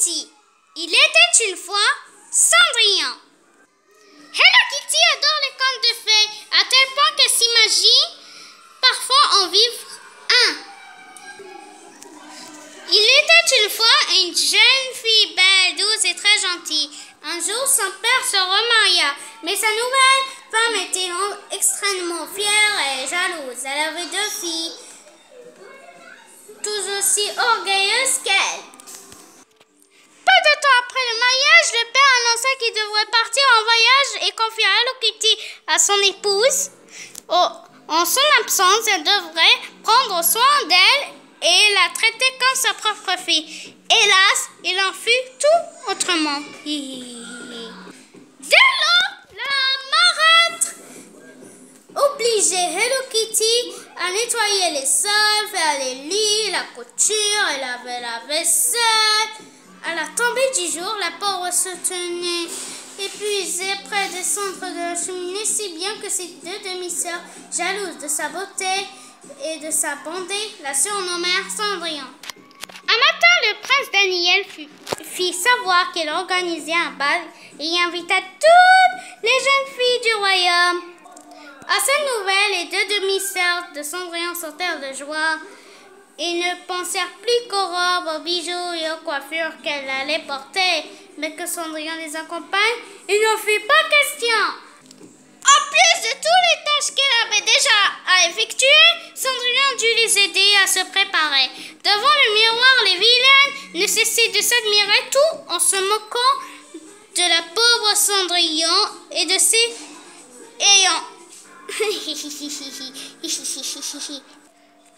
Kitty. Il était une fois Cendrillon. Hello Kitty adore les contes de fées à tel point qu'elle s'imagine parfois en vivre un. Il était une fois une jeune fille belle, douce et très gentille. Un jour, son père se remaria, mais sa nouvelle femme était extrêmement fière et jalouse. Elle avait 2 filles, toutes aussi orgueilleuses qu'elle. Peu de temps après le mariage, le père annonça qu'il devrait partir en voyage et confia Hello Kitty à son épouse. En son absence, elle devrait prendre soin d'elle et la traiter comme sa propre fille. Hélas, il en fut tout autrement. Dès lors, la marâtre obligeait Hello Kitty à nettoyer les sols, faire les lits, la couture et laver la vaisselle. À la tombée du jour, la pauvre se tenait épuisée près des cendres de la cheminée, si bien que ses 2 demi-sœurs, jalouses de sa beauté et de sa bonté, la surnommèrent Cendrillon. Un matin, le prince Daniel fit savoir qu'il organisait un bal et y invita toutes les jeunes filles du royaume. À cette nouvelle, les 2 demi-sœurs de Cendrillon sautèrent de joie et ne pensèrent plus qu'aux robes, aux bijoux et aux coiffures qu'elle allait porter. Mais que Cendrillon les accompagne, il n'en fit pas question. En plus de toutes les tâches qu'elle avait déjà à effectuer, Cendrillon dut les aider à se préparer. Devant le miroir, les vilaines ne cessaient de s'admirer, tout en se moquant de la pauvre Cendrillon et de ses ayants.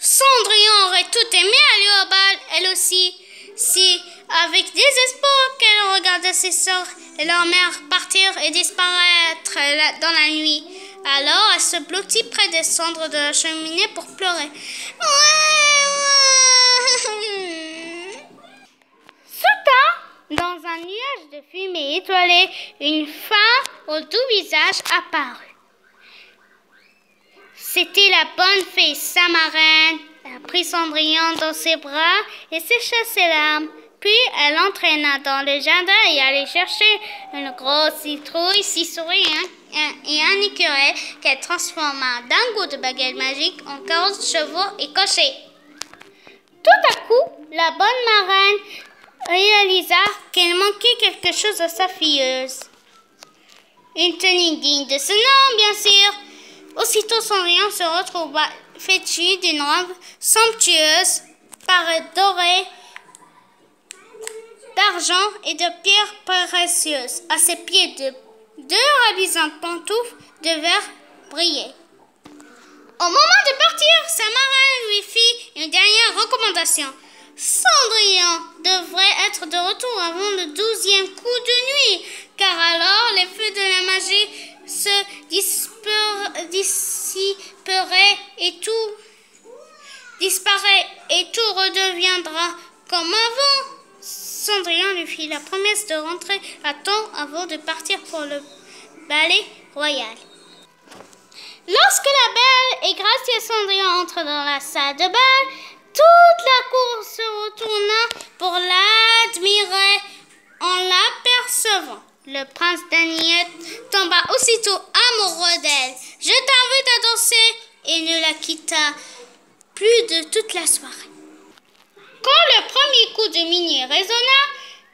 Cendrillon aurait tout aimé aller au bal, elle aussi, si, avec désespoir, qu'elle regardait ses sœurs et leur mère partir et disparaître dans la nuit. Alors, elle se blottit près des cendres de la cheminée pour pleurer. Soudain, dans un nuage de fumée étoilée, une femme au doux visage apparut. C'était la bonne fée, sa marraine. Elle prit Cendrillon dans ses bras et sécha ses larmes. Puis elle l'entraîna dans le jardin et allait chercher une grosse citrouille, 6 souris et un écureuil qu'elle transforma d'un goût de baguette magique en carrosse de chevaux et cochers. Tout à coup, la bonne marraine réalisa qu'elle manquait quelque chose à sa filleuse. Une tenue digne de ce nom, bien sûr. Aussitôt, Cendrillon se retrouva vêtue d'une robe somptueuse, parée dorée, d'argent et de pierres précieuses. À ses pieds, 2 ravissantes pantoufles de verre brillaient. Au moment de partir, sa marraine lui fit une dernière recommandation. Cendrillon devrait être de retour avant le 12e coup de nuit, car alors les feux de la magie se dissiperait et tout redeviendra comme avant. Cendrillon lui fit la promesse de rentrer à temps avant de partir pour le ballet royal. Lorsque la belle et gracieuse Cendrillon entre dans la salle de bal, toute la cour se retourna pour l'admirer en l'apercevant. Le prince Daniel tomba aussitôt amoureux d'elle, je t'invite à danser et ne la quitta plus de toute la soirée. Quand le premier coup de minuit résonna,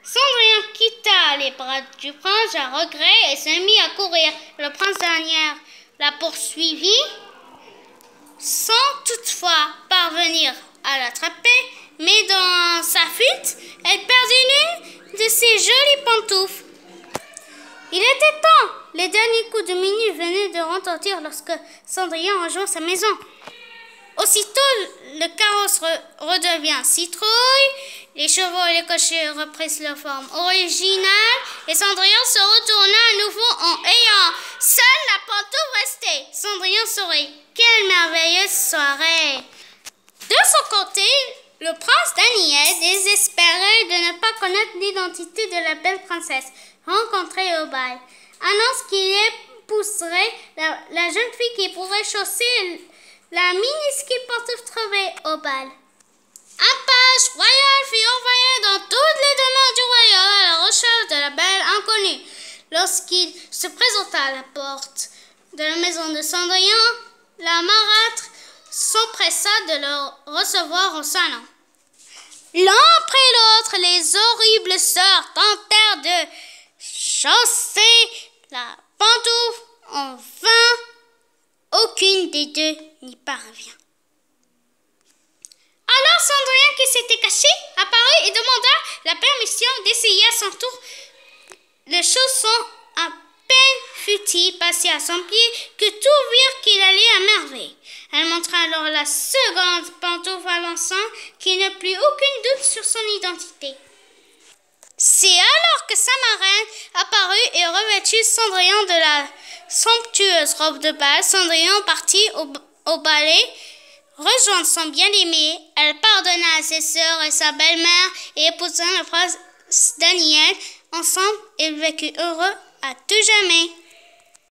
Cendrillon quitta les bras du prince à regret et se mit à courir. Le prince Daniel la poursuivit sans toutefois parvenir à l'attraper, mais dans sa fuite, elle perdit l'une de ses jolies pantoufles. Il était temps. Les derniers coups de minuit venaient de retentir lorsque Cendrillon rejoint sa maison. Aussitôt, le carrosse redevient citrouille, les chevaux et les cochers reprirent leur forme originale et Cendrillon se retourna à nouveau en ayant seule la pantoufle restée. Cendrillon sourit. Quelle merveilleuse soirée! De son côté, le prince Daniel, désespéré de ne pas connaître l'identité de la belle princesse rencontrée au bal, annonce qu'il épouserait la jeune fille qui pourrait chausser la minuscule pantoufle trouvée au bal. Un page royal fut envoyé dans toutes les demeures du royaume Lorsqu'il se présenta à la porte de la maison de Cendrillon, la marâtre s'empressa de le recevoir au salon. L'un après l'autre, les horribles sœurs tentèrent de chausser la pantoufle. En vain, aucune des deux n'y parvient. Alors Cendrillon, qui s'était caché, apparut et demanda la permission d'essayer à son tour le chausson. À peine fut-il passé à son pied que tous virent qu'il allait à merveille. Elle montra alors la seconde pantoufle à l'ensemble, qui ne plut aucun doute sur son identité. C'est alors que sa marraine apparut et revêtit Cendrillon de la somptueuse robe de bal. Cendrillon partit au ballet, rejoindre son bien-aimé. Elle pardonna à ses sœurs et sa belle-mère et épousa le prince Daniel. Ensemble, ils vécurent heureux à tout jamais.